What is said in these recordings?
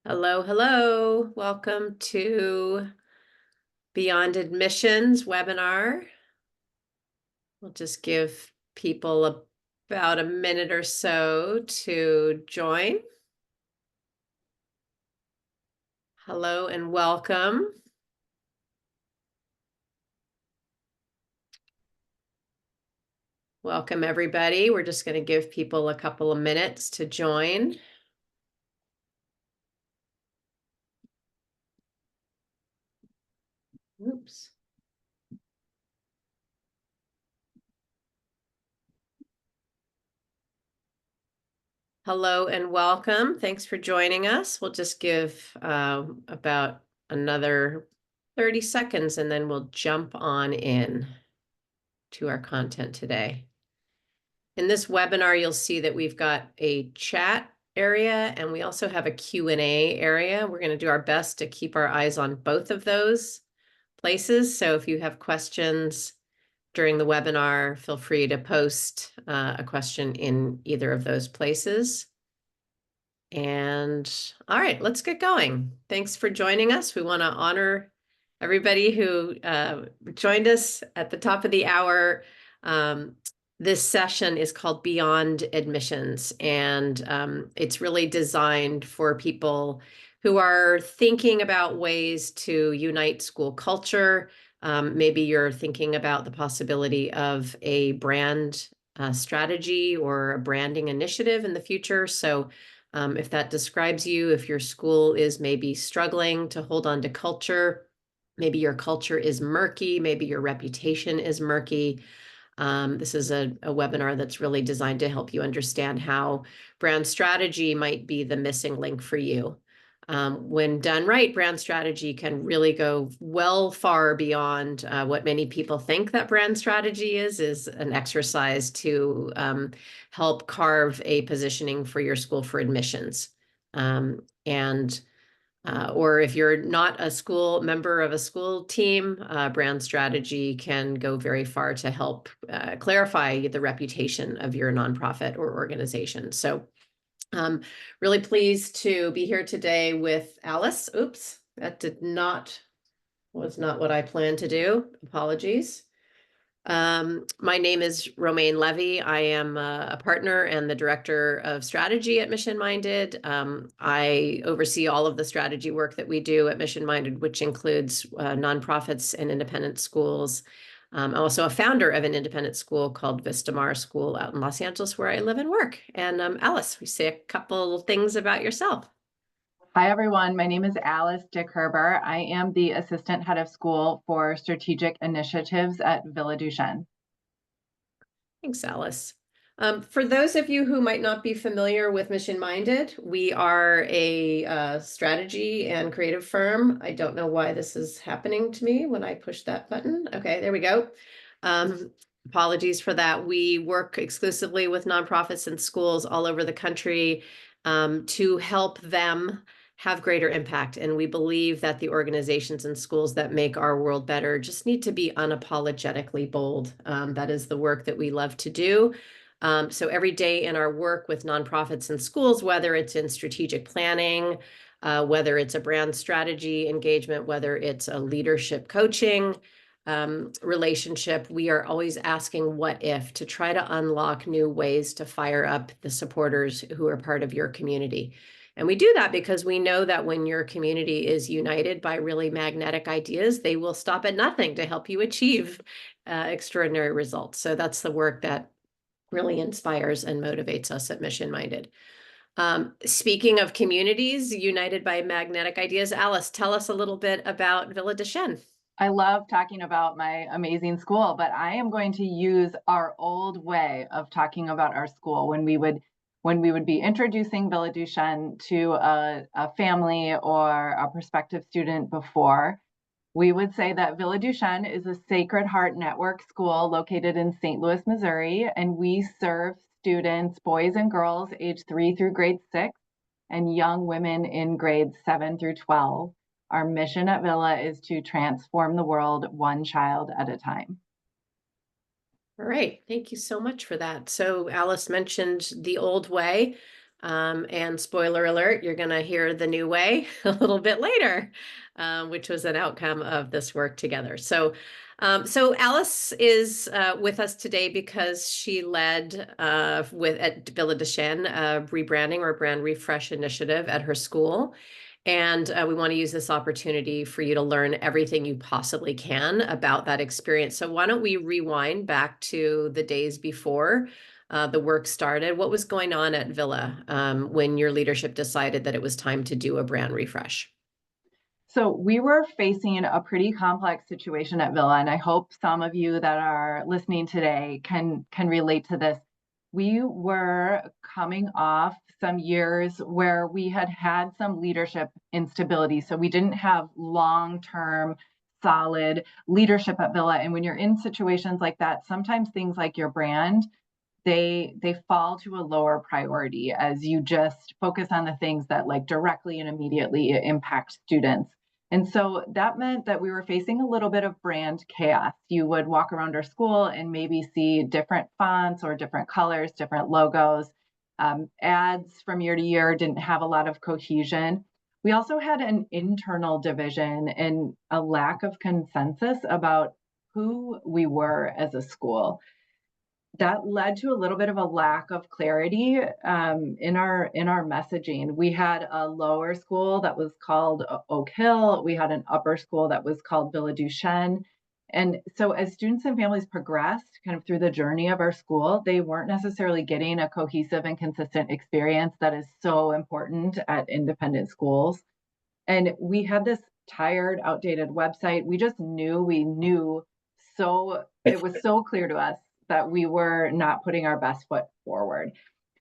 Hello, hello. Welcome to Beyond Admissions webinar. We'll just give people about a minute or so to join. Hello and welcome. Welcome, everybody. We're just going to give people a couple of minutes to join. Oops. Hello and welcome. Thanks for joining us. We'll just give about another 30 seconds and then we'll jump on in to our content today. In this webinar, you'll see that we've got a chat area and we also have a Q&A area. We're going to do our best to keep our eyes on both of those places. So if you have questions during the webinar, feel free to post a question in either of those places. And all right, let's get going. Thanks for joining us. We want to honor everybody who joined us at the top of the hour. This session is called Beyond Admissions, and it's really designed for people who are thinking about ways to unite school culture. Maybe you're thinking about the possibility of a brand strategy or a branding initiative in the future. So if that describes you, if your school is maybe struggling to hold on to culture, maybe your culture is murky, maybe your reputation is murky. This is a webinar that's really designed to help you understand how brand strategy might be the missing link for you. When done right, brand strategy can really go far beyond what many people think that brand strategy is an exercise to help carve a positioning for your school for admissions. Or if you're not a school member of a school team, brand strategy can go very far to help clarify the reputation of your nonprofit or organization. So really pleased to be here today with Alice. Oops, that was not what I planned to do. Apologies. My name is Romayne Levee. I am a partner and the director of strategy at Mission Minded. I oversee all of the strategy work that we do at Mission Minded, which includes nonprofits and independent schools. I'm also a founder of an independent school called Vistamar School out in Los Angeles, where I live and work. And Alice, we say a couple things about yourself. Hi, everyone. My name is Alice Dickherber. I am the Assistant Head of School for Strategic Initiatives at Villa Duchesne. Thanks, Alice. For those of you who might not be familiar with Mission Minded, we are a strategy and creative firm. I don't know why this is happening to me when I push that button. Okay, there we go. Apologies for that. We work exclusively with nonprofits and schools all over the country to help them have greater impact. And we believe that the organizations and schools that make our world better just need to be unapologetically bold. That is the work that we love to do. So every day in our work with nonprofits and schools, whether it's in strategic planning, whether it's a brand strategy engagement, whether it's a leadership coaching relationship, we are always asking what if to try to unlock new ways to fire up the supporters who are part of your community. And we do that because we know that when your community is united by really magnetic ideas, they will stop at nothing to help you achieve extraordinary results. So that's the work that really inspires and motivates us at Mission Minded. Speaking of communities united by magnetic ideas, Alice, tell us a little bit about Villa Duchesne. I love talking about my amazing school, but I am going to use our old way of talking about our school when we would be introducing Villa Duchesne to a family or a prospective student before. We would say that Villa Duchesne is a Sacred Heart Network school located in St. Louis, Missouri, and we serve students, boys and girls, age 3 through grade 6, and young women in grades 7 through 12. Our mission at Villa is to transform the world one child at a time. All right, thank you so much for that. So Alice mentioned the old way. And spoiler alert, you're going to hear the new way a little bit later, which was an outcome of this work together. So Alice is with us today because she led at Villa Duchesne a rebranding or brand refresh initiative at her school. And we want to use this opportunity for you to learn everything you possibly can about that experience. So why don't we rewind back to the days before the work started? What was going on at Villa when your leadership decided that it was time to do a brand refresh? So we were facing a pretty complex situation at Villa, and I hope some of you that are listening today can relate to this. We were coming off some years where we had had some leadership instability, so we didn't have long-term solid leadership at Villa. And when you're in situations like that, sometimes things like your brand, they fall to a lower priority as you just focus on the things that like directly and immediately impact students. And so that meant that we were facing a little bit of brand chaos. You would walk around our school and maybe see different fonts or different colors, different logos. Ads from year to year didn't have a lot of cohesion. We also had an internal division and a lack of consensus about who we were as a school. That led to a little bit of a lack of clarity in our messaging. We had a lower school that was called Oak Hill. We had an upper school that was called Villa Duchesne. And so as students and families progressed kind of through the journey of our school, they weren't necessarily getting a cohesive and consistent experience that is so important at independent schools. And we had this tired, outdated website. We knew so it was so clear to us that we were not putting our best foot forward.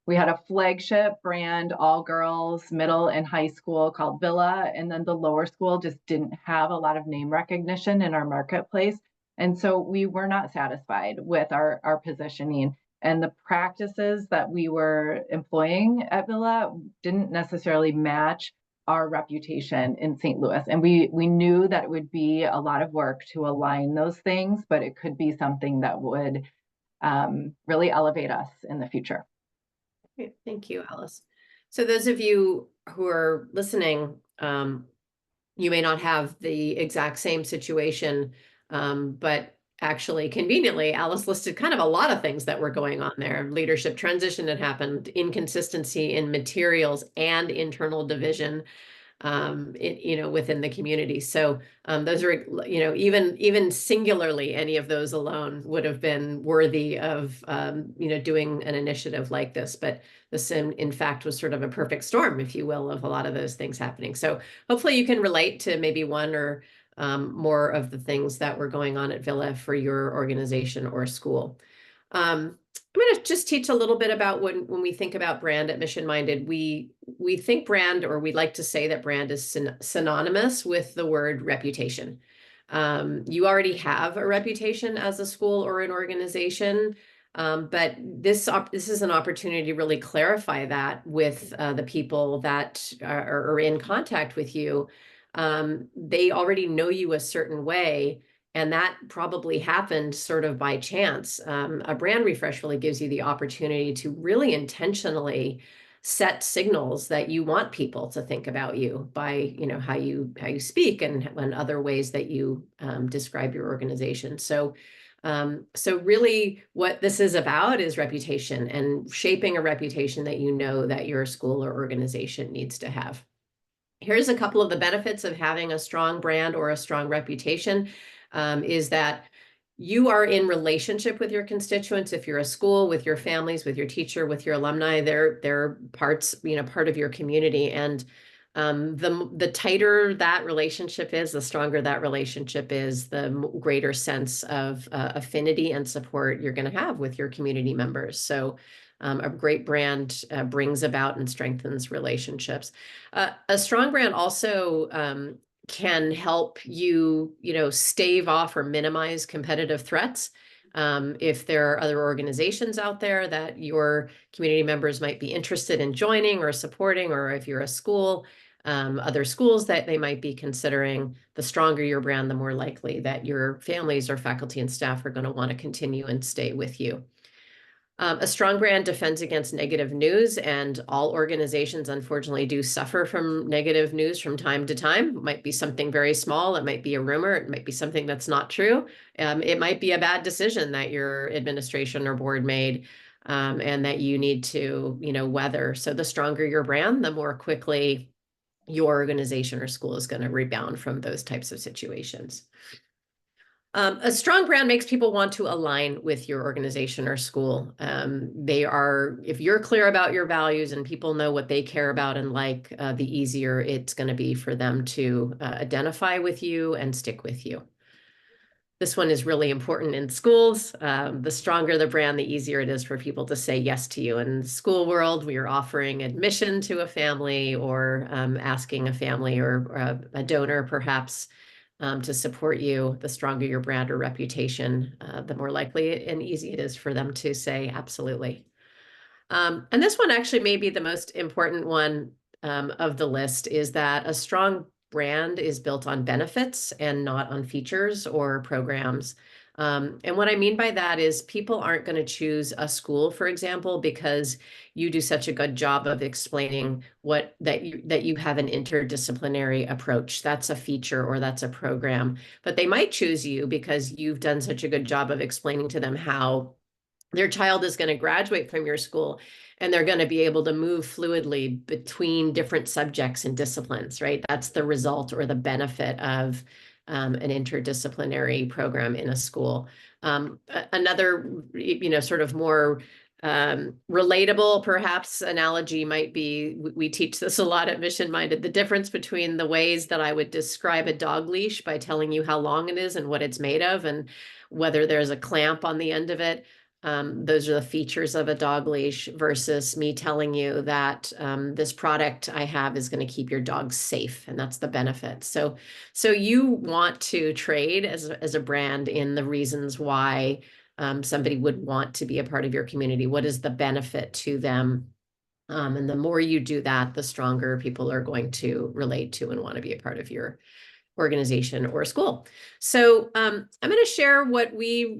We had a flagship brand, all girls, middle and high school called Villa. And then the lower school just didn't have a lot of name recognition in our marketplace. And so we were not satisfied with our positioning. And the practices that we were employing at Villa didn't necessarily match our reputation in St. Louis. And we knew that it would be a lot of work to align those things, but it could be something that would really elevate us in the future. Great. Thank you, Alice. So those of you who are listening, you may not have the exact same situation, but actually conveniently, Alice listed kind of a lot of things that were going on there. Leadership transition had happened, inconsistency in materials and internal division within the community. So those are, even singularly, any of those alone would have been worthy of, doing an initiative like this. But this, in fact, was sort of a perfect storm, if you will, of a lot of those things happening. So hopefully you can relate to maybe one or more of the things that were going on at Villa for your organization or school. I'm going to just teach a little bit about when we think about brand at Mission Minded, we think brand, or we like to say that brand is synonymous with the word reputation. You already have a reputation as a school or an organization, but this is an opportunity to really clarify that with the people that are in contact with you. They already know you a certain way. And that probably happened sort of by chance. A brand refresh really gives you the opportunity to really intentionally set signals that you want people to think about you by, how you speak and other ways that you describe your organization. So really what this is about is reputation and shaping a reputation that you know that your school or organization needs to have. Here's a couple of the benefits of having a strong brand or a strong reputation, is that you are in relationship with your constituents. If you're a school, with your families, with your teacher, with your alumni, they're parts, part of your community. And the tighter that relationship is, the stronger that relationship is, the greater sense of affinity and support you're going to have with your community members. So a great brand brings about and strengthens relationships. A strong brand also can help you, stave off or minimize competitive threats. If there are other organizations out there that your community members might be interested in joining or supporting, or if you're a school, other schools that they might be considering, the stronger your brand, the more likely that your families or faculty and staff are going to want to continue and stay with you. A strong brand defends against negative news, and all organizations, unfortunately, do suffer from negative news from time to time. It might be something very small. It might be a rumor. It might be something that's not true. It might be a bad decision that your administration or board made, and that you need to, weather. So the stronger your brand, the more quickly your organization or school is going to rebound from those types of situations. A strong brand makes people want to align with your organization or school. If you're clear about your values and people know what they care about and like, the easier it's going to be for them to identify with you and stick with you. This one is really important in schools. The stronger the brand, the easier it is for people to say yes to you. In the school world, we are offering admission to a family or asking a family or a donor perhaps to support you. The stronger your brand or reputation, the more likely and easy it is for them to say absolutely. And this one actually may be the most important one of the list, is that a strong brand is built on benefits and not on features or programs. And what I mean by that is people aren't going to choose a school, for example, because you do such a good job of explaining that you have an interdisciplinary approach. That's a feature or that's a program. But they might choose you because you've done such a good job of explaining to them how their child is going to graduate from your school and they're going to be able to move fluidly between different subjects and disciplines, right? That's the result or the benefit of an interdisciplinary program in a school. Another, sort of more relatable, perhaps, analogy might be, we teach this a lot at Mission Minded, the difference between the ways that I would describe a dog leash by telling you how long it is and what it's made of and whether there's a clamp on the end of it. Those are the features of a dog leash versus me telling you that this product I have is going to keep your dog safe, and that's the benefit. So you want to trade as a brand in the reasons why somebody would want to be a part of your community. What is the benefit to them? And the more you do that, the stronger people are going to relate to and want to be a part of your organization or school. So I'm going to share what we,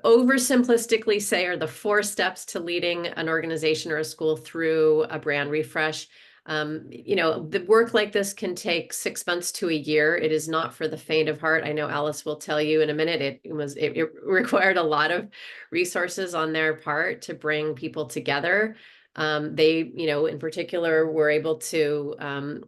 oversimplistically say are the 4 steps to leading an organization or a school through a brand refresh. The work like this can take 6 months to a year. It is not for the faint of heart. I know Alice will tell you in a minute. It required a lot of resources on their part to bring people together. They, in particular, were able to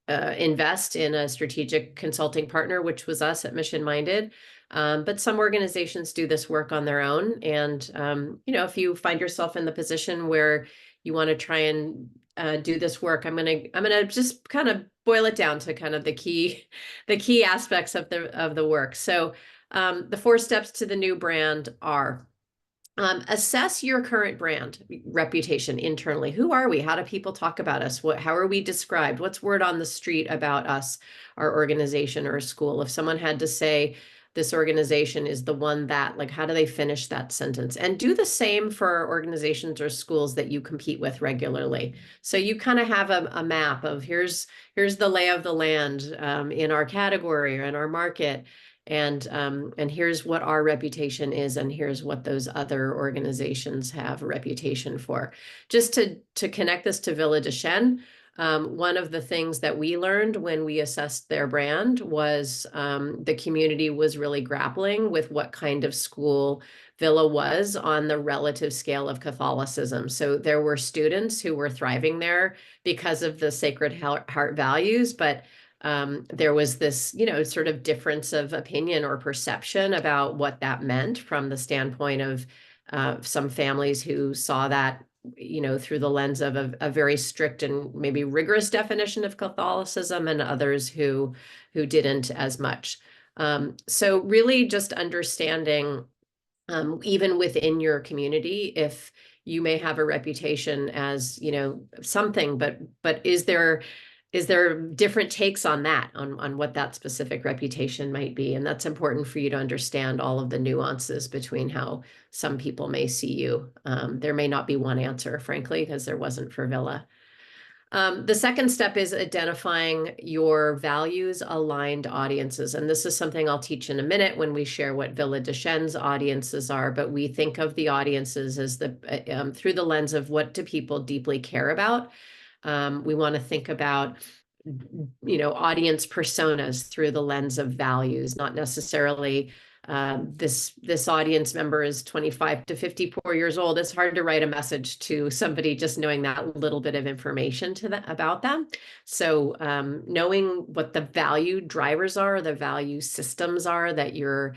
invest in a strategic consulting partner, which was us at Mission Minded. But some organizations do this work on their own. And, if you find yourself in the position where you want to try and do this work, I'm gonna just kind of boil it down to kind of the key aspects of the work. So the 4 steps to the new brand are: assess your current brand reputation internally. Who are we? How do people talk about us? How are we described? What's word on the street about us, our organization or school? If someone had to say this organization is the one that, like, how do they finish that sentence? And do the same for organizations or schools that you compete with regularly. So you kind of have a map of here's the lay of the land in our category or in our market. And here's what our reputation is, and here's what those other organizations have a reputation for. Just to connect this to Villa Duchesne, one of the things that we learned when we assessed their brand was the community was really grappling with what kind of school Villa was on the relative scale of Catholicism. So there were students who were thriving there because of the Sacred Heart values, but there was this, sort of difference of opinion or perception about what that meant from the standpoint of some families who saw that, through the lens of a very strict and maybe rigorous definition of Catholicism, and others who didn't as much. So really just understanding, even within your community, if you may have a reputation as, something, but is there different takes on that, on what that specific reputation might be? And that's important for you to understand all of the nuances between how some people may see you. There may not be one answer, frankly, because there wasn't for Villa. The second step is identifying your values aligned audiences. And this is something I'll teach in a minute when we share what Villa Duchesne's audiences are. But we think of the audiences as through the lens of what do people deeply care about. We want to think about audience personas through the lens of values, not necessarily this audience member is 25 to 54 years old. It's hard to write a message to somebody just knowing that little bit of information about them. So knowing what the value drivers are, the value systems are that your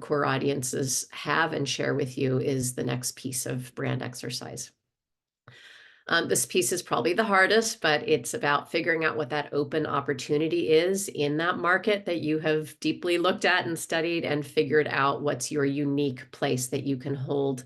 core audiences have and share with you is the next piece of brand exercise. This piece is probably the hardest, but it's about figuring out what that open opportunity is in that market that you have deeply looked at and studied and figured out what's your unique place that you can hold.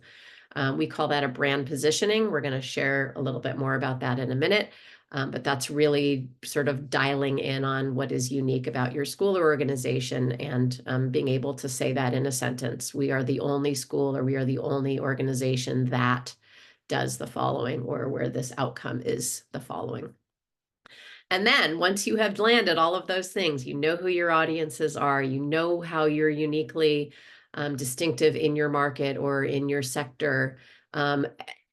We call that a brand positioning. We're going to share a little bit more about that in a minute. But that's really sort of dialing in on what is unique about your school or organization and being able to say that in a sentence. We are the only school or we are the only organization that does the following, or where this outcome is the following. And then once you have landed all of those things, you know who your audiences are, you know how you're uniquely distinctive in your market or in your sector.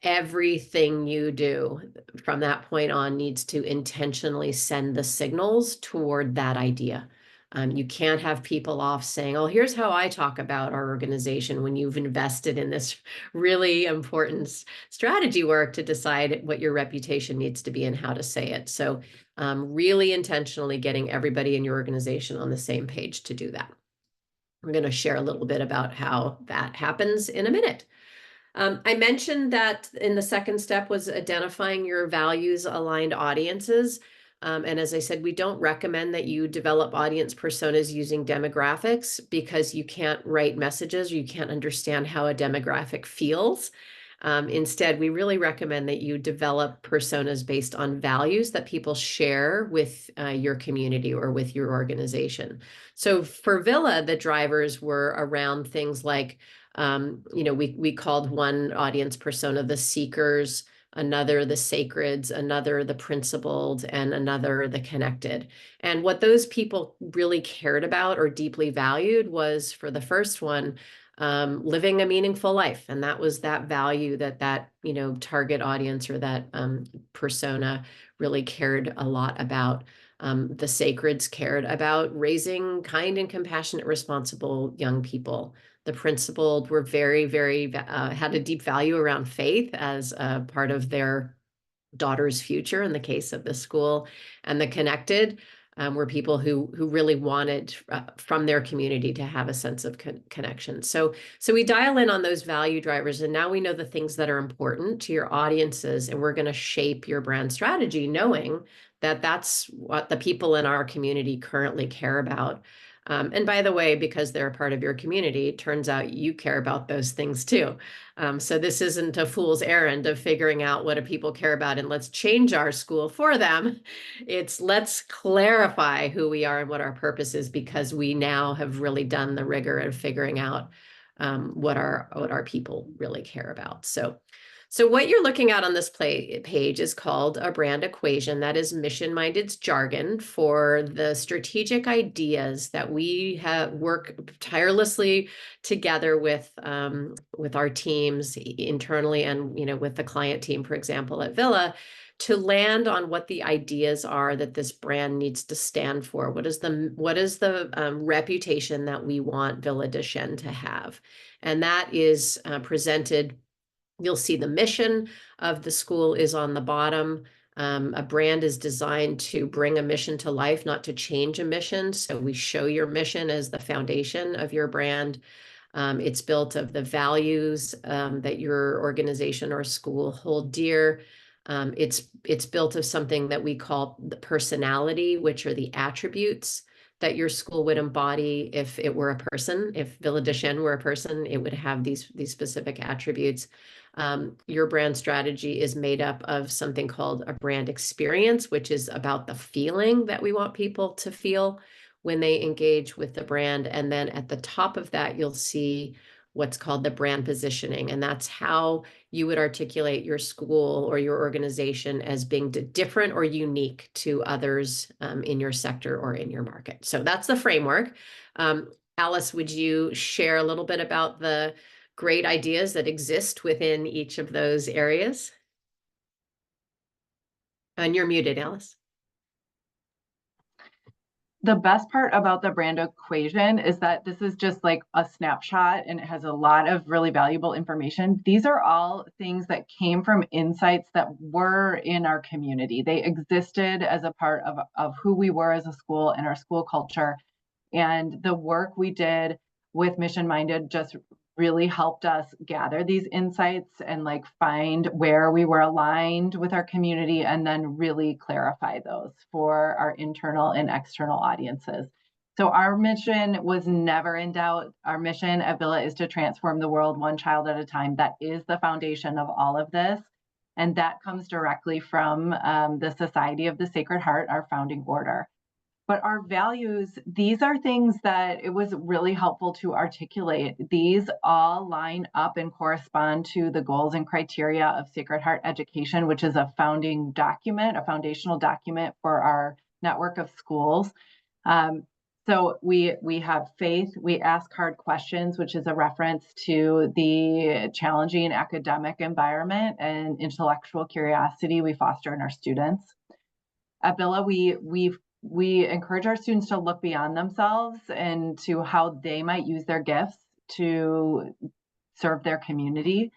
Everything you do from that point on needs to intentionally send the signals toward that idea. You can't have people off saying, oh, here's how I talk about our organization when you've invested in this really important strategy work to decide what your reputation needs to be and how to say it. So really intentionally getting everybody in your organization on the same page to do that. I'm going to share a little bit about how that happens in a minute. I mentioned that in the second step was identifying your values aligned audiences. And as I said, we don't recommend that you develop audience personas using demographics because you can't write messages, or you can't understand how a demographic feels. Instead, we really recommend that you develop personas based on values that people share with your community or with your organization. So for Villa, the drivers were around things like we called one audience persona the seekers, another the sacreds, another the principled, and another the connected. And what those people really cared about or deeply valued was, for the first one, living a meaningful life. And that was that value that target audience or that persona really cared a lot about. The sacreds cared about raising kind and compassionate, responsible young people. The principled were very, very, had a deep value around faith as a part of their daughter's future in the case of the school. And the connected were people who really wanted from their community to have a sense of connection. So we dial in on those value drivers, and now we know the things that are important to your audiences, and we're going to shape your brand strategy knowing that that's what the people in our community currently care about. And by the way, because they're a part of your community, it turns out you care about those things too. So this isn't a fool's errand of figuring out what do people care about and let's change our school for them. It's let's clarify who we are and what our purpose is, because we now have really done the rigor of figuring out what our people really care about. So what you're looking at on this page is called a brand equation. That is mission-minded jargon for the strategic ideas that we have work tirelessly together with our teams internally and with the client team, for example, at Villa, to land on what the ideas are that this brand needs to stand for. What is the reputation that we want Villa Duchesne to have? And that is presented. You'll see the mission of the school is on the bottom. A brand is designed to bring a mission to life, not to change a mission. So we show your mission as the foundation of your brand. It's built of the values that your organization or school hold dear. It's built of something that we call the personality, which are the attributes that your school would embody if it were a person. If Villa Duchesne were a person, it would have these specific attributes. Your brand strategy is made up of something called a brand experience, which is about the feeling that we want people to feel when they engage with the brand. And then at the top of that, you'll see what's called the brand positioning. And that's how you would articulate your school or your organization as being different or unique to others in your sector or in your market. So that's the framework. Alice, would you share a little bit about the great ideas that exist within each of those areas? And you're muted, Alice. The best part about the brand equation is that this is just like a snapshot and it has a lot of really valuable information. These are all things that came from insights that were in our community. They existed as a part of who we were as a school and our school culture. And the work we did with Mission Minded just really helped us gather these insights and like find where we were aligned with our community and then really clarify those for our internal and external audiences. So our mission was never in doubt. Our mission at Villa is to transform the world one child at a time. That is the foundation of all of this. And that comes directly from the Society of the Sacred Heart, our founding order. But our values, these are things that it was really helpful to articulate. These all line up and correspond to the goals and criteria of Sacred Heart Education, which is a founding document, a foundational document for our network of schools. So we have faith, we ask hard questions, which is a reference to the challenging academic environment and intellectual curiosity we foster in our students. At Villa, we encourage our students to look beyond themselves and to how they might use their gifts to serve their community.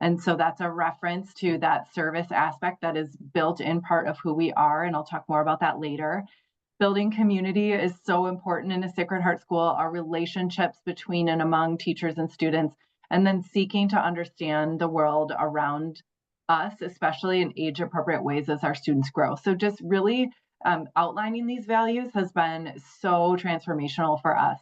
And so that's a reference to that service aspect that is built in part of who we are. And I'll talk more about that later. Building community is so important in a Sacred Heart school, our relationships between and among teachers and students, and then seeking to understand the world around us, especially in age appropriate ways as our students grow. So just really outlining these values has been so transformational for us.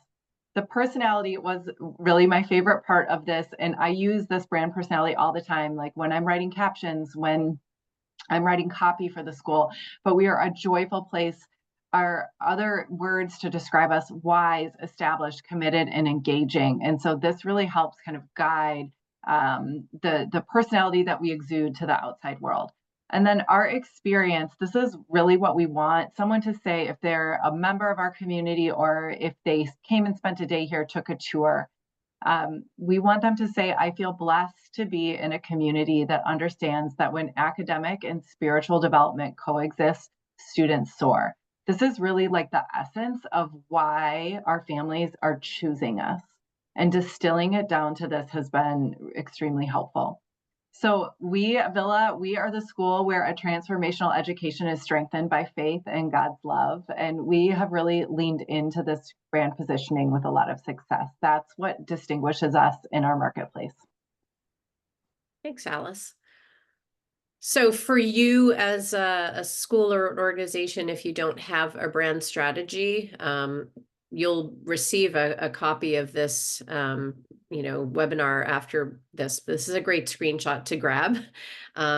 The personality was really my favorite part of this. And I use this brand personality all the time, like when I'm writing captions, when I'm writing copy for the school. But we are a joyful place. Our other words to describe us: wise, established, committed, and engaging. And so this really helps kind of guide the personality that we exude to the outside world. And then our experience, this is really what we want someone to say if they're a member of our community or if they came and spent a day here, took a tour. We want them to say, I feel blessed to be in a community that understands that when academic and spiritual development coexist, students soar. This is really like the essence of why our families are choosing us. And distilling it down to this has been extremely helpful. So we at Villa, we are the school where a transformational education is strengthened by faith and God's love. And we have really leaned into this brand positioning with a lot of success. That's what distinguishes us in our marketplace. Thanks, Alice. So for you as a school or an organization, if you don't have a brand strategy, you'll receive a copy of this webinar after this. This is a great screenshot to grab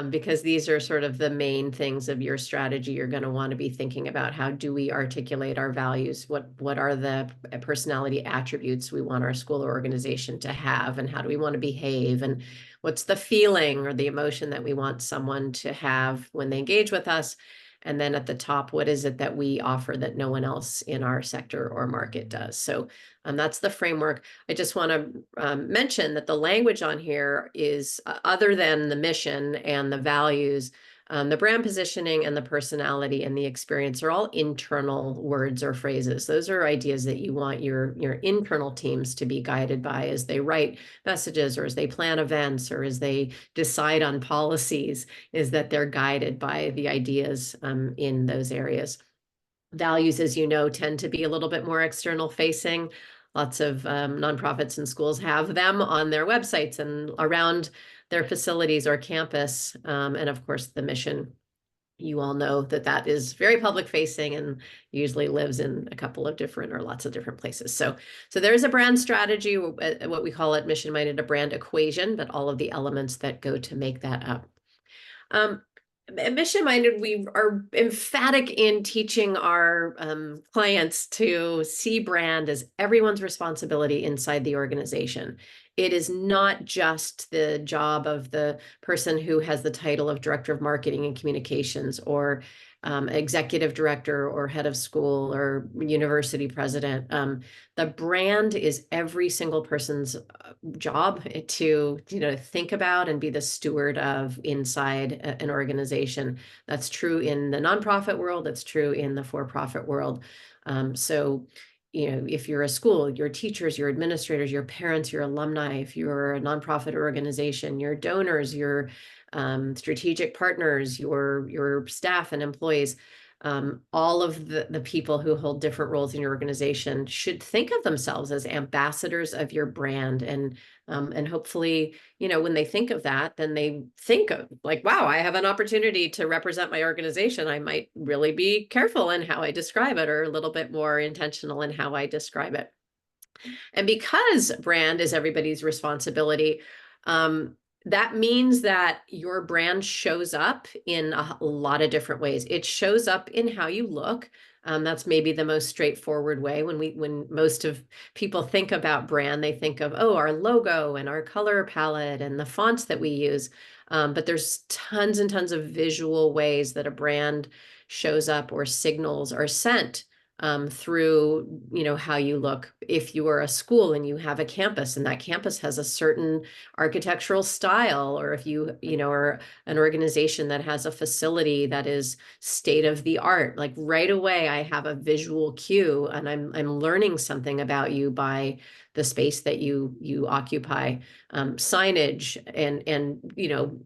because these are sort of the main things of your strategy. You're going to want to be thinking about: how do we articulate our values? What are the personality attributes we want our school or organization to have? And how do we want to behave? And what's the feeling or the emotion that we want someone to have when they engage with us? And then at the top, what is it that we offer that no one else in our sector or market does? So that's the framework. I just want to mention that the language on here is other than the mission and the values, the brand positioning and the personality and the experience are all internal words or phrases. Those are ideas that you want your internal teams to be guided by as they write messages or as they plan events or as they decide on policies, is that they're guided by the ideas in those areas. Values, as you know, tend to be a little bit more external facing. Lots of nonprofits and schools have them on their websites and around their facilities or campus. And of course, the mission, you all know that is very public facing and usually lives in a couple of different or lots of different places. So there's a brand strategy, what we call it Mission Minded, a brand equation, but all of the elements that go to make that up. Mission minded, we are emphatic in teaching our clients to see brand as everyone's responsibility inside the organization. It is not just the job of the person who has the title of director of marketing and communications, or executive director, or head of school, or university president. The brand is every single person's job to, think about and be the steward of inside an organization. That's true in the nonprofit world, that's true in the for-profit world. So if you're a school, your teachers, your administrators, your parents, your alumni, if you're a nonprofit organization, your donors, your strategic partners, your staff and employees, all of the people who hold different roles in your organization should think of themselves as ambassadors of your brand. And hopefully, when they think of that, then they think of like, wow, I have an opportunity to represent my organization. I might really be careful in how I describe it, or a little bit more intentional in how I describe it. And because brand is everybody's responsibility, that means that your brand shows up in a lot of different ways. It shows up in how you look. That's maybe the most straightforward way. When most of people think about brand, they think of, oh, our logo and our color palette and the fonts that we use. But there's tons and tons of visual ways that a brand shows up, or signals are sent through, how you look. If you are a school and you have a campus, and that campus has a certain architectural style, or if are an organization that has a facility that is state of the art, like right away I have a visual cue, and I'm learning something about you by the space that you occupy. Signage, and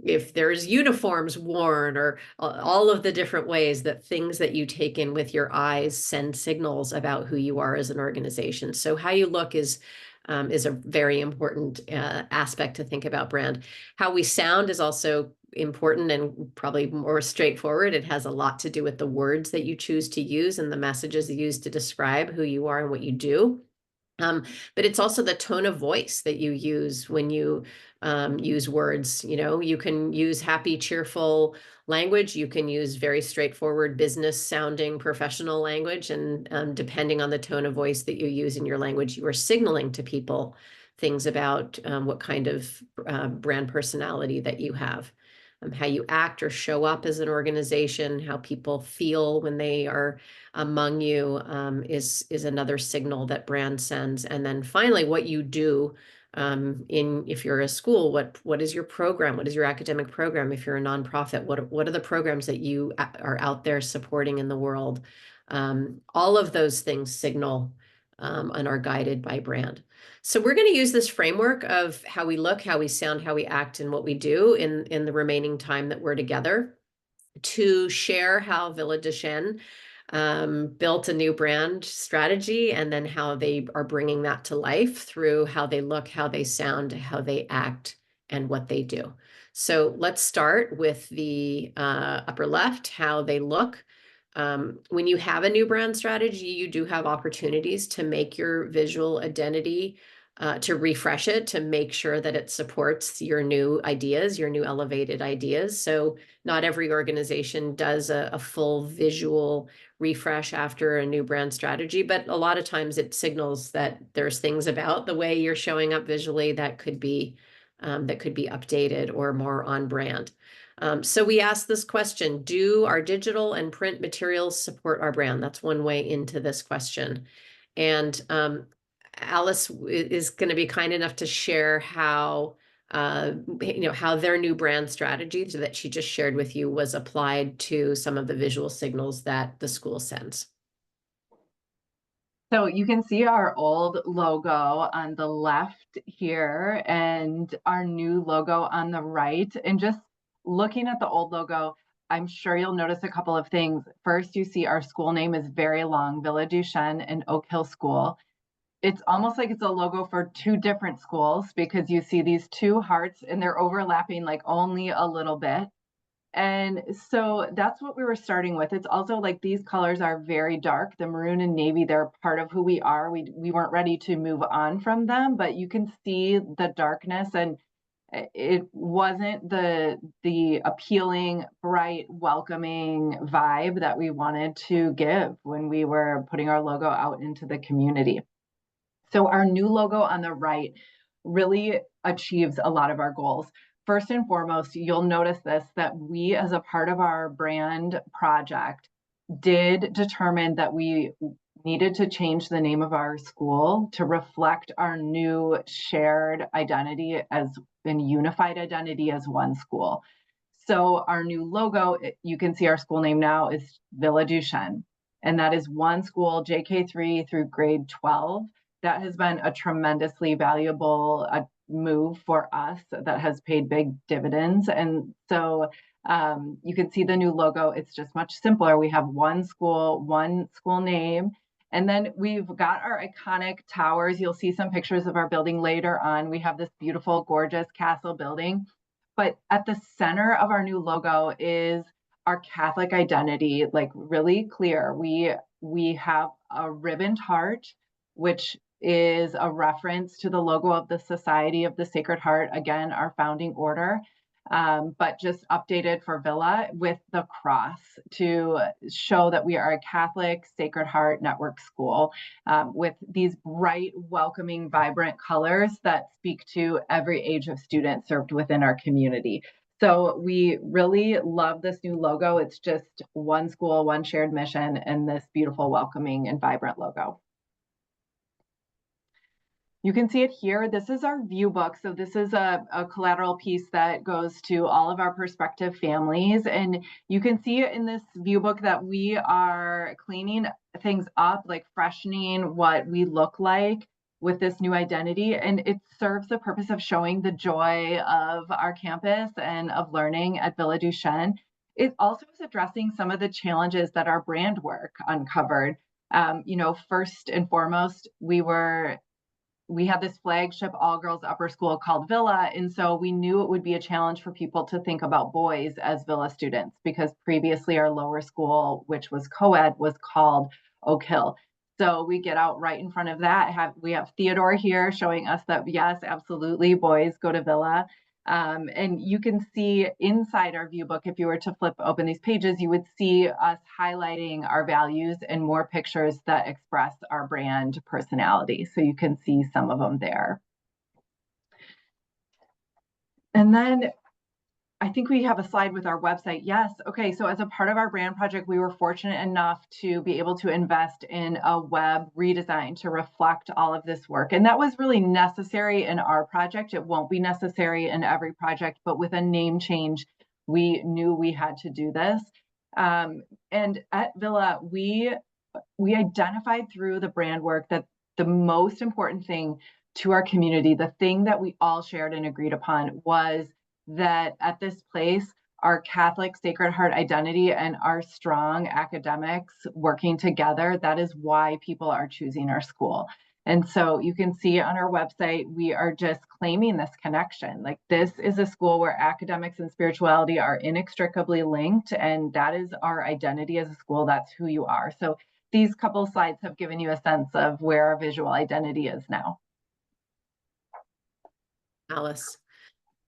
if there's uniforms worn, or all of the different ways that things that you take in with your eyes send signals about who you are as an organization. So how you look is a very important aspect to think about brand. How we sound is also important, and probably more straightforward. It has a lot to do with the words that you choose to use and the messages you use to describe who you are and what you do. But it's also the tone of voice that you use when you use words. You can use happy, cheerful language. You can use very straightforward, business sounding, professional language. And depending on the tone of voice that you use in your language, you are signaling to people things about what kind of brand personality that you have. How you act or show up as an organization, how people feel when they are among you, is another signal that brand sends. And then finally, what you do if you're a school, what is your program? What is your academic program? If you're a nonprofit, what are the programs that you are out there supporting in the world? All of those things signal and are guided by brand. So we're going to use this framework of how we look, how we sound, how we act, and what we do in the remaining time that we're together, to share how Villa Duchesne built a new brand strategy, and then how they are bringing that to life through how they look, how they sound, how they act, and what they do. So let's start with the upper left, how they look. When you have a new brand strategy, you do have opportunities to make your visual identity, to refresh it, to make sure that it supports your new ideas, your new elevated ideas. So not every organization does a full visual refresh after a new brand strategy, but a lot of times it signals that there's things about the way you're showing up visually that could be updated or more on brand. So we asked this question: do our digital and print materials support our brand? That's one way into this question. And Alice is going to be kind enough to share how how their new brand strategy that she just shared with you was applied to some of the visual signals that the school sends. So you can see our old logo on the left here and our new logo on the right. And just looking at the old logo, I'm sure you'll notice a couple of things. First, you see our school name is very long, Villa Duchesne and Oak Hill School. It's almost like it's a logo for two different schools, because you see these two hearts and they're overlapping like only a little bit. And so that's what we were starting with. It's also like these colors are very dark. The maroon and navy, they're part of who we are. We weren't ready to move on from them, but you can see the darkness, and it wasn't the appealing, bright, welcoming vibe that we wanted to give when we were putting our logo out into the community. So our new logo on the right really achieves a lot of our goals. First and foremost, you'll notice this, that we, as a part of our brand project, did determine that we needed to change the name of our school to reflect our new shared identity as an unified identity as one school. So our new logo, you can see our school name now is Villa Duchesne, and that is one school, JK3 through grade 12. That has been a tremendously valuable move for us that has paid big dividends. And so you can see the new logo. It's just much simpler. We have one school name. And then we've got our iconic towers. You'll see some pictures of our building later on. We have this beautiful, gorgeous castle building. But at the center of our new logo is our Catholic identity, like really clear. We have a ribboned heart, which is a reference to the logo of the Society of the Sacred Heart, again, our founding order, but just updated for Villa with the cross to show that we are a Catholic Sacred Heart Network school with these bright, welcoming, vibrant colors that speak to every age of student served within our community. So we really love this new logo. It's just one school, one shared mission, and this beautiful, welcoming, and vibrant logo. You can see it here. This is our view book. So this is a collateral piece that goes to all of our prospective families. And you can see in this view book that we are cleaning things up, like freshening what we look like with this new identity. And it serves the purpose of showing the joy of our campus and of learning at Villa Duchesne. It also is addressing some of the challenges that our brand work uncovered. First and foremost, we had this flagship all-girls upper school called Villa, and so we knew it would be a challenge for people to think about boys as Villa students, because previously our lower school, which was co-ed, was called Oak Hill. So we get out right in front of that. We have Theodore here showing us that, yes, absolutely, boys go to Villa. And you can see inside our view book, if you were to flip open these pages, you would see us highlighting our values and more pictures that express our brand personality. So you can see some of them there. And then I think we have a slide with our website. Yes. Okay. So as a part of our brand project, we were fortunate enough to be able to invest in a web redesign to reflect all of this work. And that was really necessary in our project. It won't be necessary in every project, but with a name change, we knew we had to do this. And at Villa, we identified through the brand work that the most important thing to our community, the thing that we all shared and agreed upon, was that at this place, our Catholic Sacred Heart identity and our strong academics working together, that is why people are choosing our school. And so you can see on our website, we are just claiming this connection. Like, this is a school where academics and spirituality are inextricably linked, and that is our identity as a school. That's who you are. So these couple slides have given you a sense of where our visual identity is now. Alice.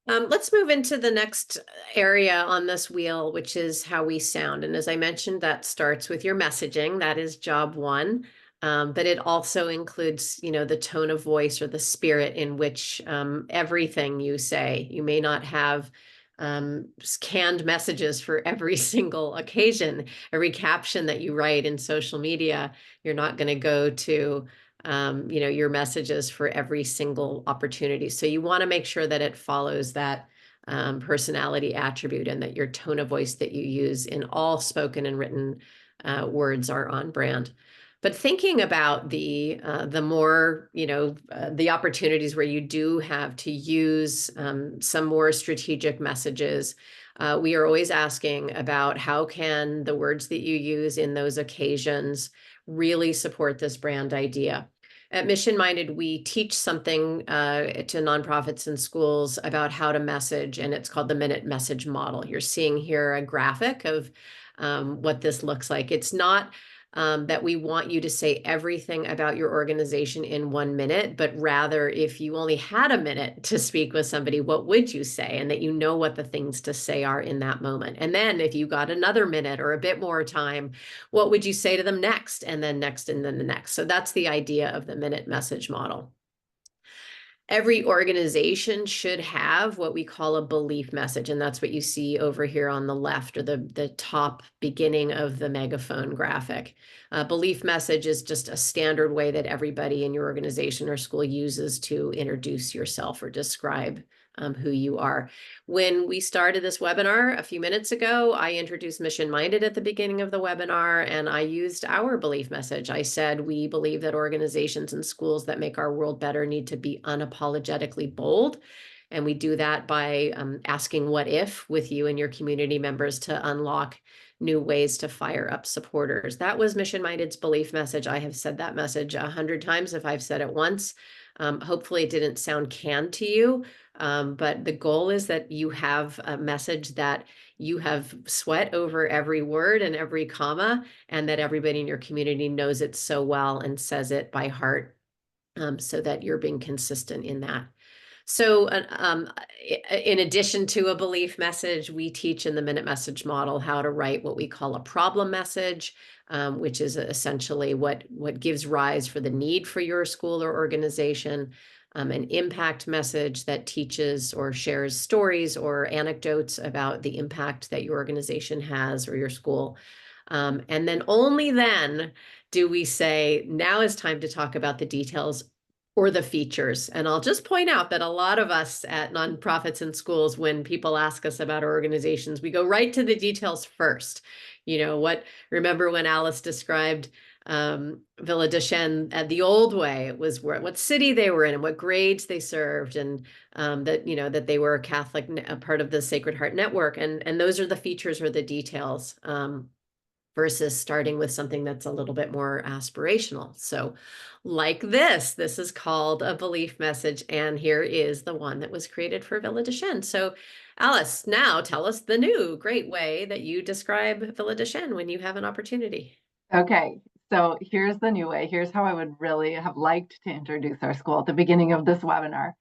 Let's move into the next area on this wheel, which is how we sound. And as I mentioned, that starts with your messaging. That is job one. But it also includes, the tone of voice or the spirit in which everything you say. You may not have canned messages for every single occasion, every caption that you write in social media. You're not going to go to your messages for every single opportunity. So you want to make sure that it follows that personality attribute, and that your tone of voice that you use in all spoken and written words are on brand. But thinking about the more, the opportunities where you do have to use some more strategic messages, we are always asking about how can the words that you use in those occasions really support this brand idea. At Mission Minded, we teach something to nonprofits and schools about how to message, and it's called the Minute Message Model. You're seeing here a graphic of what this looks like. It's not that we want you to say everything about your organization in 1 minute, but rather if you only had a minute to speak with somebody, what would you say? And that you know what the things to say are in that moment. And then if you got another minute or a bit more time, what would you say to them next? And then next, and then the next. So that's the idea of the minute message model. Every organization should have what we call a belief message, and that's what you see over here on the left, or the top beginning of the megaphone graphic. Belief message is just a standard way that everybody in your organization or school uses to introduce yourself or describe who you are. When we started this webinar a few minutes ago, I introduced Mission Minded at the beginning of the webinar, and I used our belief message. I said, we believe that organizations and schools that make our world better need to be unapologetically bold. And we do that by asking what if with you and your community members to unlock new ways to fire up supporters. That was Mission Minded's belief message. I have said that message 100 times if I've said it once. Hopefully it didn't sound canned to you, but the goal is that you have a message that you have sweat over every word and every comma, and that everybody in your community knows it so well and says it by heart, so that you're being consistent in that. So in addition to a belief message, we teach in the minute message model how to write what we call a problem message, which is essentially what gives rise for the need for your school or organization, an impact message that teaches or shares stories or anecdotes about the impact that your organization has or your school. And then only then do we say, now is time to talk about the details or the features. And I'll just point out that a lot of us at nonprofits and schools, when people ask us about our organizations, we go right to the details first. Remember when Alice described Villa Duchesne the old way? It was what city they were in and what grades they served, and that they were a Catholic, a part of the Sacred Heart Network. And those are the features or the details. Versus starting with something that's a little bit more aspirational. So like this is called a belief message. And here is the one that was created for Villa Duchesne. So Alice, now tell us the new great way that you describe Villa Duchesne when you have an opportunity. Okay, so here's the new way. Here's how I would really have liked to introduce our school at the beginning of this webinar.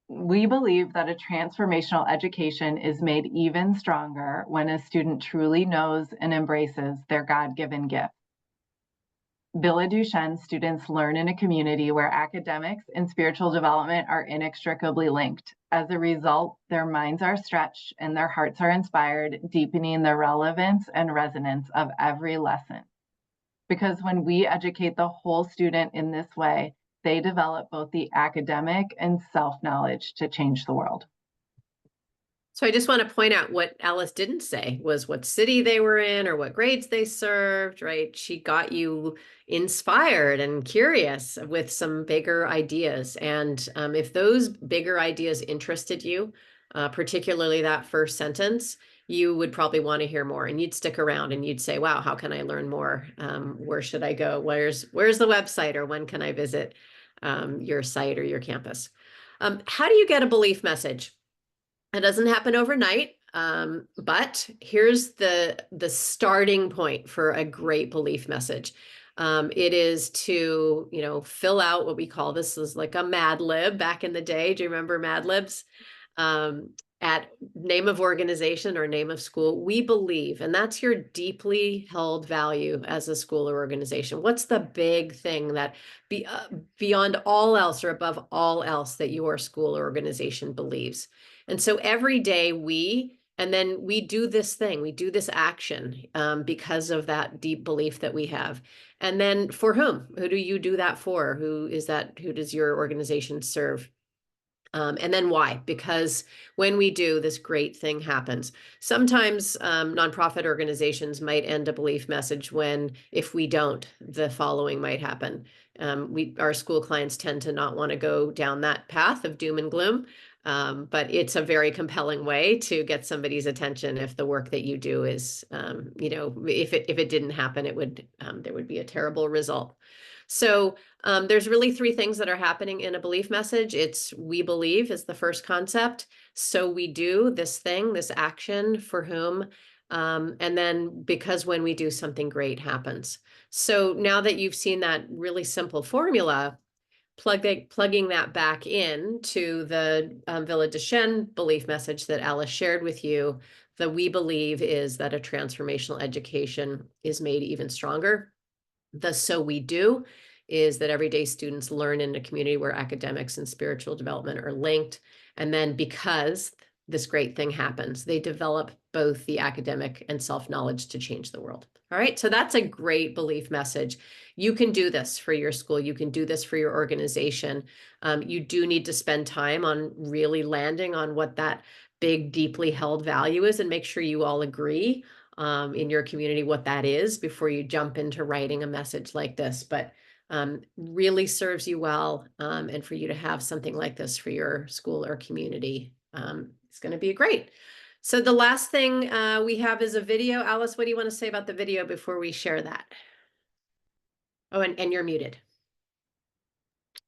We believe that a transformational education is made even stronger when a student truly knows and embraces their God-given gift. Villa Duchesne students learn in a community where academics and spiritual development are inextricably linked. As a result, their minds are stretched and their hearts are inspired, deepening the relevance and resonance of every lesson. Because when we educate the whole student in this way, they develop both the academic and self-knowledge to change the world. So I just want to point out what Alice didn't say was what city they were in or what grades they served, right? She got you inspired and curious with some bigger ideas. And if those bigger ideas interested you, particularly that first sentence, you would probably want to hear more, and you'd stick around and you'd say, wow, how can I learn more? Where should I go? Where's the website, or when can I visit your site or your campus? How do you get a belief message? It doesn't happen overnight, but here's the starting point for a great belief message. It is to, fill out what we call, this is like a Mad Lib back in the day. Do you remember Mad Libs? At name of organization or name of school, we believe, and that's your deeply held value as a school or organization. What's the big thing that beyond all else or above all else that your school or organization believes? And so every day we do this thing, we do this action because of that deep belief that we have. And then for whom? Who do you do that for? Who does your organization serve? And then why? Because when we do, this great thing happens. Sometimes nonprofit organizations might end a belief message when, if we don't, the following might happen. Our school clients tend to not want to go down that path of doom and gloom, but it's a very compelling way to get somebody's attention if the work that you do is, if it didn't happen, there would be a terrible result. So there's really three things that are happening in a belief message. It's we believe is the first concept. So we do this thing, this action, for whom, And then because when we do, something great happens. So now that you've seen that really simple formula, plugging that back in to the Villa Duchesne belief message that Alice shared with you, that we believe is that a transformational education is made even stronger. The so we do is that everyday students learn in a community where academics and spiritual development are linked. And then because this great thing happens, they develop both the academic and self-knowledge to change the world. All right, so that's a great belief message. You can do this for your school. You can do this for your organization. You do need to spend time on really landing on what that big, deeply held value is and make sure you all agree in your community what that is before you jump into writing a message like this. But really serves you well, and for you to have something like this for your school or community, it's going to be great. So the last thing we have is a video. Alice, what do you want to say about the video before we share that? Oh, and you're muted.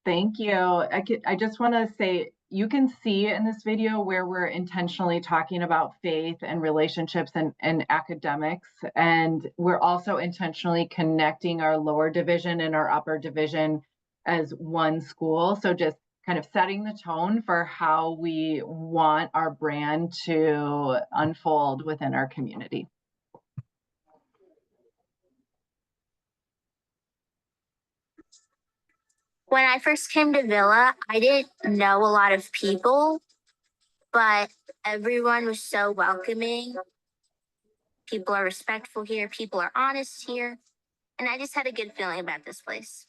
Thank you. I just want to say, you can see in this video where we're intentionally talking about faith and relationships and academics. And we're also intentionally connecting our lower division and our upper division as one school. So just kind of setting the tone for how we want our brand to unfold within our community. When I first came to Villa, I didn't know a lot of people, but everyone was so welcoming. People are respectful here, people are honest here, and I just had a good feeling about this place.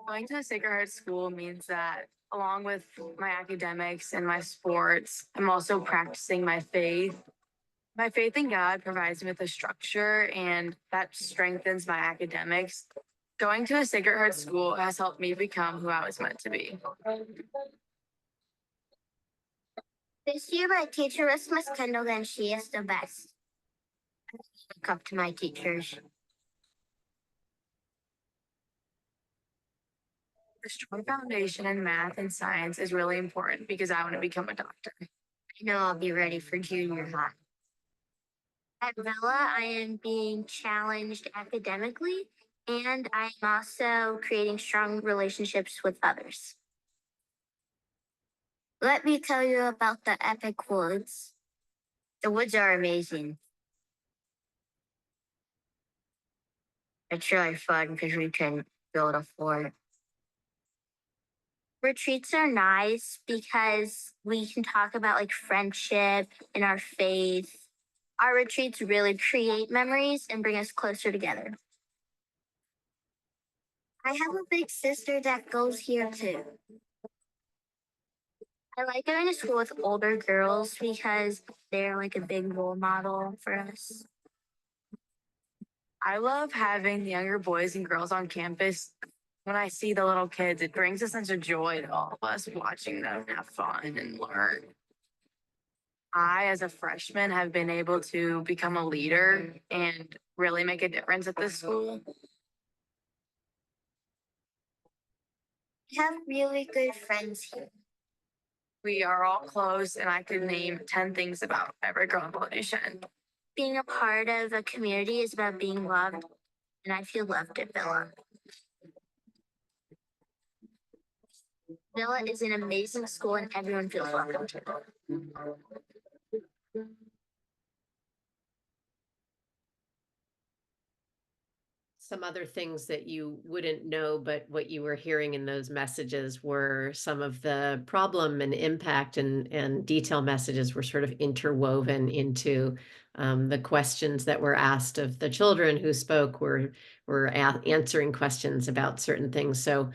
Going to a Sacred Heart school means that, along with my academics and my sports, I'm also practicing my faith. My faith in God provides me with a structure, and that strengthens my academics. Going to a Sacred Heart school has helped me become who I was meant to be. This year, my teacher was Miss Kendall, and she is the best. I look up to my teachers. A strong foundation in math and science is really important because I want to become a doctor. I know I'll be ready for junior high. At Villa, I am being challenged academically, and I'm also creating strong relationships with others. Let me tell you about the epic woods. The woods are amazing. It's really fun because we can build a fort. Retreats are nice because we can talk about like friendship and our faith. Our retreats really create memories and bring us closer together. I have a big sister that goes here too. I like going to school with older girls because they're like a big role model for us. I love having the younger boys and girls on campus. When I see the little kids, it brings a sense of joy to all of us watching them have fun and learn. I, as a freshman, have been able to become a leader and really make a difference at this school. We have really good friends here. We are all close, and I could name 10 things about every girl in Villa Duchesne. Being a part of a community is about being loved, and I feel loved at Villa. Villa is an amazing school, and everyone feels welcome to it. Some other things that you wouldn't know, but what you were hearing in those messages were some of the problem and impact and detail messages were sort of interwoven into the questions that were asked of the children who spoke were answering questions about certain things. So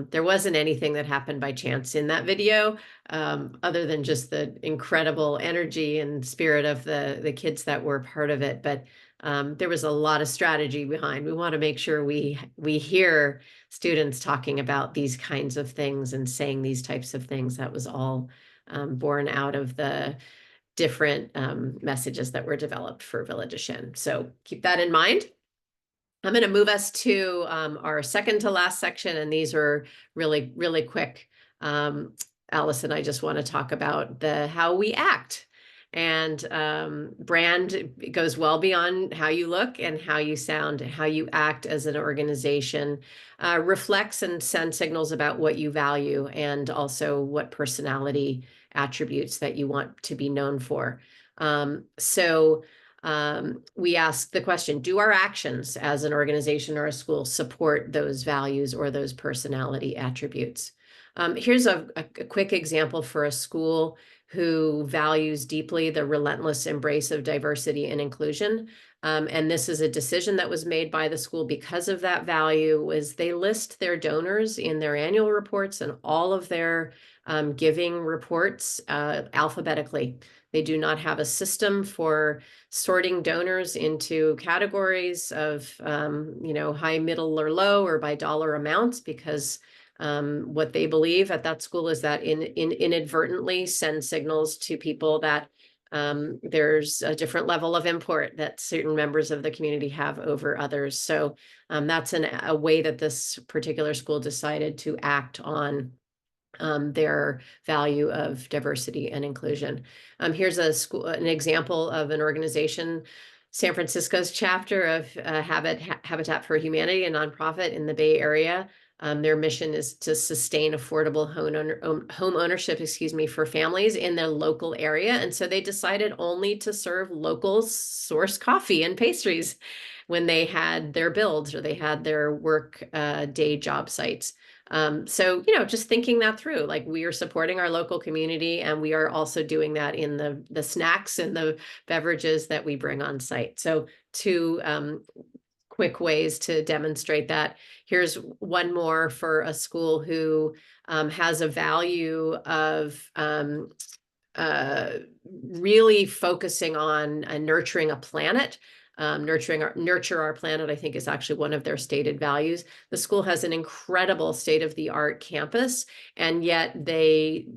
there wasn't anything that happened by chance in that video, other than just the incredible energy and spirit of the kids that were part of it. But there was a lot of strategy behind. We want to make sure we hear students talking about these kinds of things and saying these types of things. That was all born out of the different messages that were developed for Villa Duchesne. So keep that in mind. I'm going to move us to our second to last section, and these are really, really quick. Alice and I just want to talk about how we act. And brand goes well beyond how you look and how you sound, how you act as an organization, reflects and sends signals about what you value and also what personality attributes that you want to be known for. We ask the question, do our actions as an organization or a school support those values or those personality attributes? Here's a quick example for a school who values deeply the relentless embrace of diversity and inclusion. And this is a decision that was made by the school because of that value, was they list their donors in their annual reports and all of their giving reports alphabetically. They do not have a system for sorting donors into categories of, high, middle, or low, or by dollar amounts, because what they believe at that school is that inadvertently send signals to people that there's a different level of import that certain members of the community have over others. So that's a way that this particular school decided to act on their value of diversity and inclusion. Here's an example of an organization, San Francisco's chapter of Habitat for Humanity, a nonprofit in the Bay Area. Their mission is to sustain affordable home ownership, for families in their local area. And so they decided only to serve local source coffee and pastries when they had their builds or they had their work day job sites. Just thinking that through, like, we are supporting our local community, and we are also doing that in the snacks and the beverages that we bring on site. So two quick ways to demonstrate that. Here's one more for a school who has a value of really focusing on nurturing a planet. Nurture our planet, I think, is actually one of their stated values. The school has an incredible state-of-the-art campus, and yet they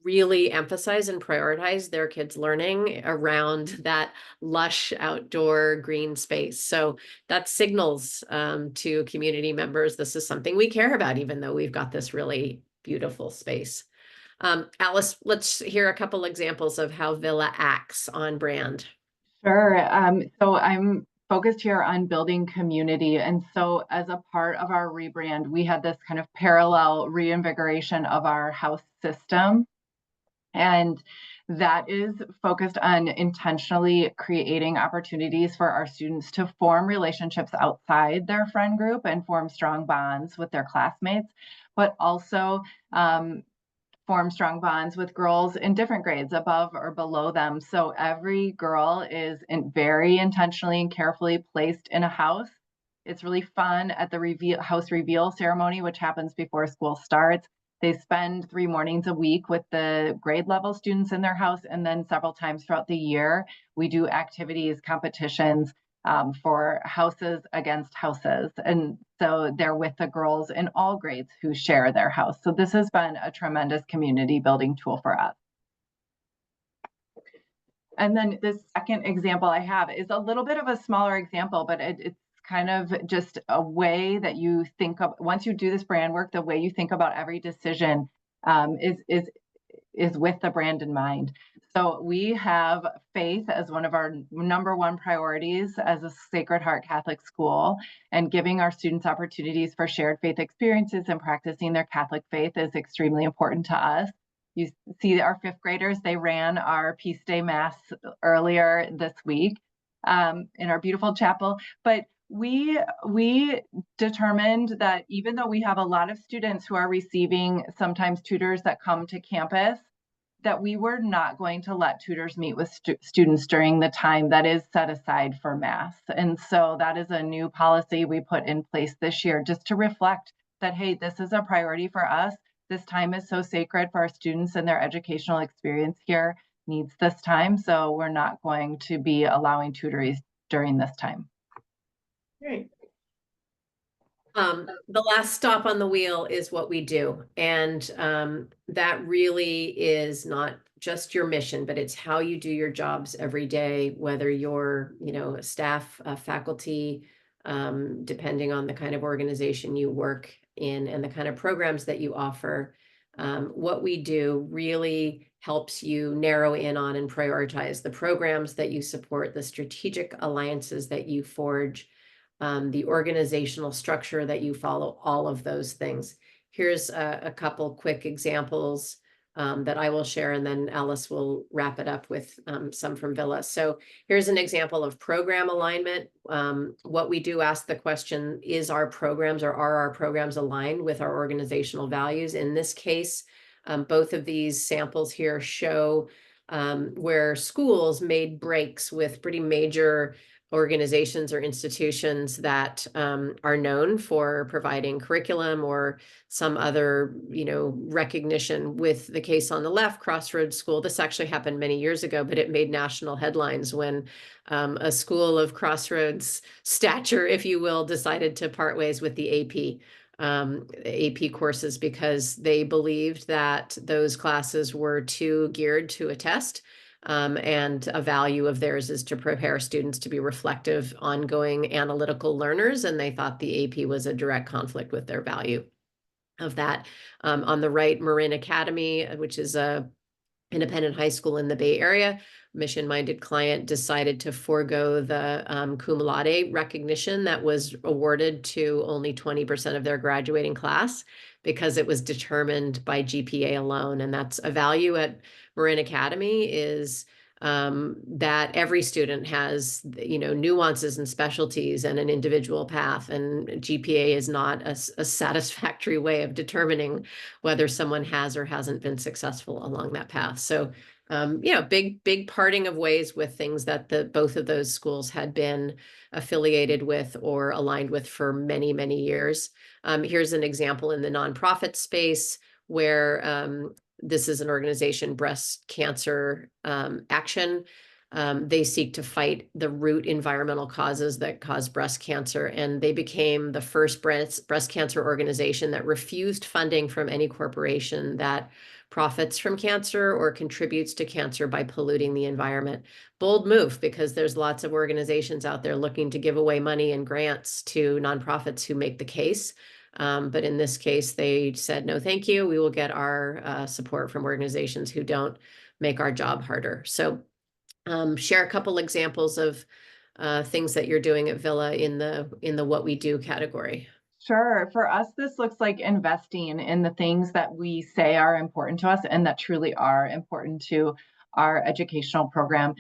really emphasize and prioritize their kids' learning around that lush outdoor green space. So that signals to community members, this is something we care about, even though we've got this really beautiful space. Alice, let's hear a couple examples of how Villa acts on brand. Sure. So I'm focused here on building community. And so as a part of our rebrand, we had this kind of parallel reinvigoration of our house system. And that is focused on intentionally creating opportunities for our students to form relationships outside their friend group and form strong bonds with their classmates, but also form strong bonds with girls in different grades above or below them. So every girl is very intentionally and carefully placed in a house. It's really fun at the house reveal ceremony, which happens before school starts. They spend 3 mornings a week with the grade level students in their house. And then several times throughout the year, we do activities, competitions, for houses against houses. And so they're with the girls in all grades who share their house. So this has been a tremendous community building tool for us. And then the second example I have is a little bit of a smaller example, but it's kind of just a way that you think of, once you do this brand work, the way you think about every decision is with the brand in mind. So we have faith as one of our #1 priorities as a Sacred Heart Catholic school, and giving our students opportunities for shared faith experiences and practicing their Catholic faith is extremely important to us. You see our 5th graders, they ran our Peace Day Mass earlier this week in our beautiful chapel. But we determined that even though we have a lot of students who are receiving sometimes tutors that come to campus, that we were not going to let tutors meet with students during the time that is set aside for Mass. And so that is a new policy we put in place this year, just to reflect that, hey, this is a priority for us. This time is so sacred for our students, and their educational experience here needs this time. So we're not going to be allowing tutoring during this time. Great. The last stop on the wheel is what we do. And that really is not just your mission, but it's how you do your jobs every day, whether you're, staff, faculty, depending on the kind of organization you work in and the kind of programs that you offer. What we do really helps you narrow in on and prioritize the programs that you support, the strategic alliances that you forge, the organizational structure that you follow, all of those things. Here's a couple quick examples that I will share, and then Alice will wrap it up with some from Villa. So here's an example of program alignment. What we do ask the question, is our programs, or are our programs aligned with our organizational values? In this case, both of these samples here show where schools made breaks with pretty major organizations or institutions that are known for providing curriculum or some other, recognition. With the case on the left, Crossroads School, this actually happened many years ago, but it made national headlines when a school of Crossroads stature, if you will, decided to part ways with the AP courses because they believed that those classes were too geared to a test. And a value of theirs is to prepare students to be reflective, ongoing, analytical learners. And they thought the AP was a direct conflict with their value of that. On the right, Marin Academy, which is a independent high school in the Bay Area, mission-minded client decided to forego the cum laude recognition that was awarded to only 20% of their graduating class because it was determined by GPA alone. And that's a value at Marin Academy, is that every student has, nuances and specialties and an individual path, and GPA is not a satisfactory way of determining whether someone has or hasn't been successful along that path. So, big parting of ways with things that both of those schools had been affiliated with or aligned with for many, many years. Here's an example in the nonprofit space where this is an organization, Breast Cancer Action. They seek to fight the root environmental causes that cause breast cancer, and they became the first breast cancer organization that refused funding from any corporation that profits from cancer or contributes to cancer by polluting the environment. Bold move, because there's lots of organizations out there looking to give away money and grants to nonprofits who make the case. But in this case, they said, no, thank you. We will get our support from organizations who don't make our job harder. So share a couple examples of things that you're doing at Villa in the what we do category. Sure. For us, this looks like investing in the things that we say are important to us and that truly are important to our educational program.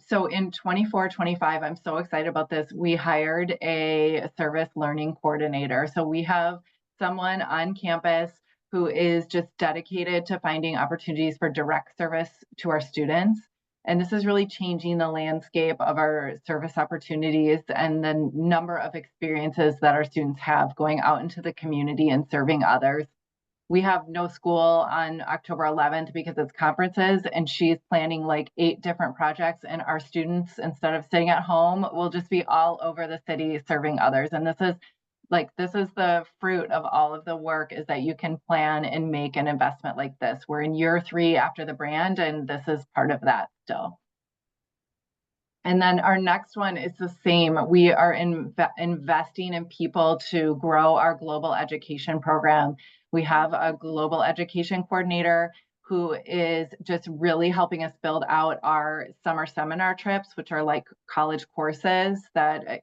So in 24-25, I'm so excited about this. We hired a service learning coordinator. So we have someone on campus who is just dedicated to finding opportunities for direct service to our students. And this is really changing the landscape of our service opportunities and the number of experiences that our students have going out into the community and serving others. We have no school on October 11th because it's conferences, and she's planning like 8 different projects, and our students, instead of sitting at home, will just be all over the city serving others. And this is the fruit of all of the work, is that you can plan and make an investment like this. We're in year 3 after the brand, and this is part of that still. And then our next one is the same. We are investing in people to grow our global education program. We have a global education coordinator who is just really helping us build out our summer seminar trips, which are like college courses that,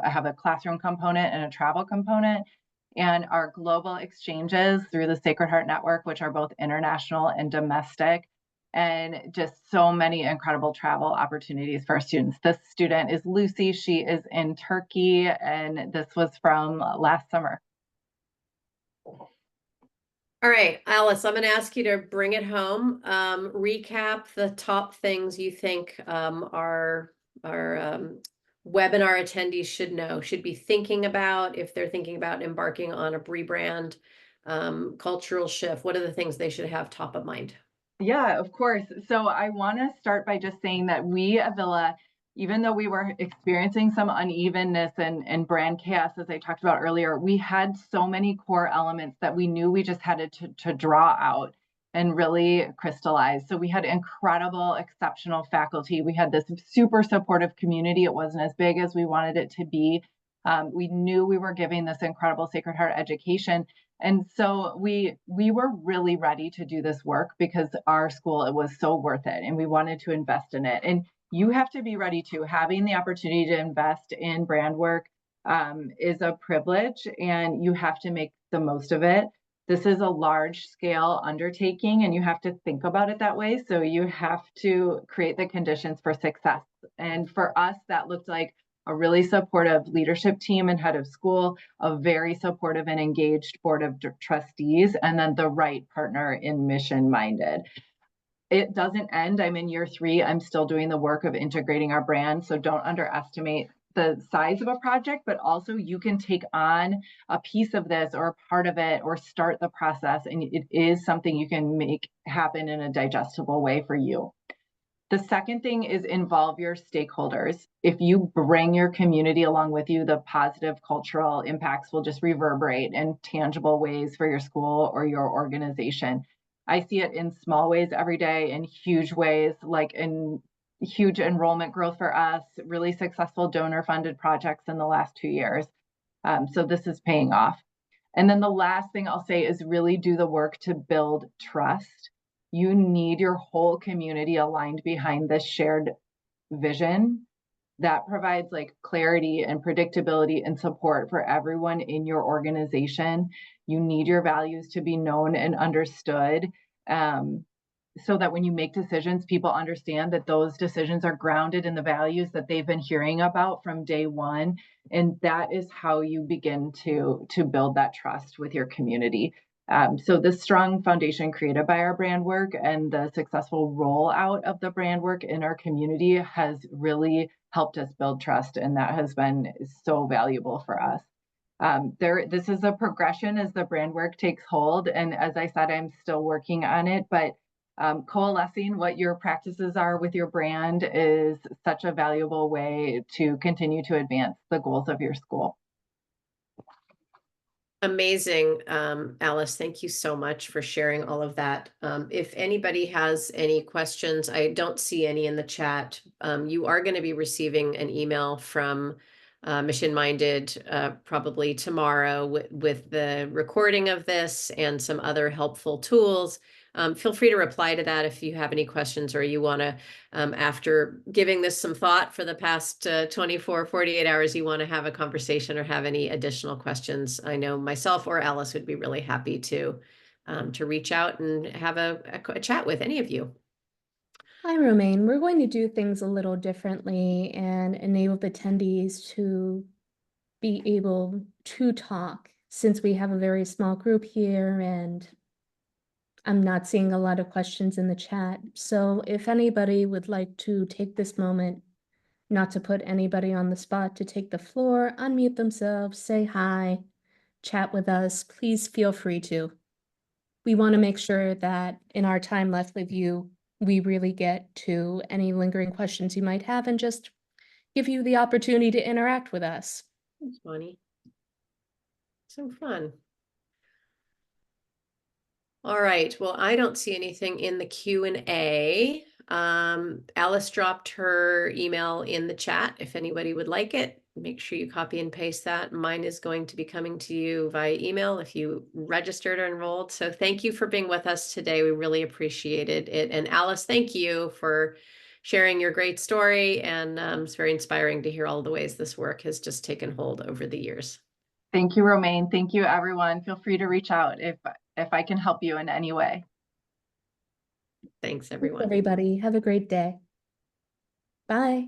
have a classroom component and a travel component, and our global exchanges through the Sacred Heart Network, which are both international and domestic, and just so many incredible travel opportunities for our students. This student is Lucy. She is in Turkey, and this was from last summer. All right, Alice, I'm going to ask you to bring it home. Recap the top things you think our webinar attendees should know, should be thinking about if they're thinking about embarking on a rebrand, cultural shift. What are the things they should have top of mind? Yeah, of course. So I want to start by just saying that we at Villa, even though we were experiencing some unevenness and brand chaos, as I talked about earlier, we had so many core elements that we knew we just had to draw out and really crystallize. So we had incredible, exceptional faculty. We had this super supportive community. It wasn't as big as we wanted it to be. We knew we were giving this incredible Sacred Heart education. And so we were really ready to do this work because our school, it was so worth it and we wanted to invest in it. And you have to be ready too. Having the opportunity to invest in brand work is a privilege, and you have to make the most of it. This is a large scale undertaking and you have to think about it that way. So you have to create the conditions for success. And for us, that looked like a really supportive leadership team and head of school, a very supportive and engaged board of trustees, and then the right partner in mission minded. It doesn't end. I'm in year 3. I'm still doing the work of integrating our brand. So don't underestimate the size of a project, but also you can take on a piece of this or a part of it or start the process. And it is something you can make happen in a digestible way for you. The second thing is involve your stakeholders. If you bring your community along with you, the positive cultural impacts will just reverberate in tangible ways for your school or your organization. I see it in small ways every day, in huge ways, like in huge enrollment growth for us, really successful donor funded projects in the last 2 years. So this is paying off. And then the last thing I'll say is really do the work to build trust. You need your whole community aligned behind this shared vision that provides like clarity and predictability and support for everyone in your organization. You need your values to be known and understood, so that when you make decisions, people understand that those decisions are grounded in the values that they've been hearing about from day one. And that is how you begin to build that trust with your community. So the strong foundation created by our brand work and the successful rollout of the brand work in our community has really helped us build trust, and that has been so valuable for us. This is a progression as the brand work takes hold, and as I said, I'm still working on it, but coalescing what your practices are with your brand is such a valuable way to continue to advance the goals of your school. Amazing, Alice. Thank you so much for sharing all of that. If anybody has any questions, I don't see any in the chat. You are going to be receiving an email from Mission Minded probably tomorrow with the recording of this and some other helpful tools. Feel free to reply to that if you have any questions or you want to, after giving this some thought for the past 24, 48 hours, you want to have a conversation or have any additional questions. I know myself or Alice would be really happy to reach out and have a chat with any of you. Hi, Romayne. We're going to do things a little differently and enable the attendees to be able to talk, since we have a very small group here and I'm not seeing a lot of questions in the chat. So if anybody would like to take this moment, not to put anybody on the spot, to take the floor, unmute themselves, say hi, chat with us, please feel free to. We want to make sure that in our time left with you, we really get to any lingering questions you might have and just give you the opportunity to interact with us. Thanks, Bonnie. So fun. All right. Well, I don't see anything in the Q&A. Alice dropped her email in the chat. If anybody would like it, make sure you copy and paste that. Mine is going to be coming to you via email if you registered or enrolled. So thank you for being with us today. We really appreciated it. And Alice, thank you for sharing your great story. And it's very inspiring to hear all the ways this work has just taken hold over the years. Thank you, Romayne. Thank you, everyone. Feel free to reach out if I can help you in any way. Thanks, everyone. Everybody, have a great day. Bye.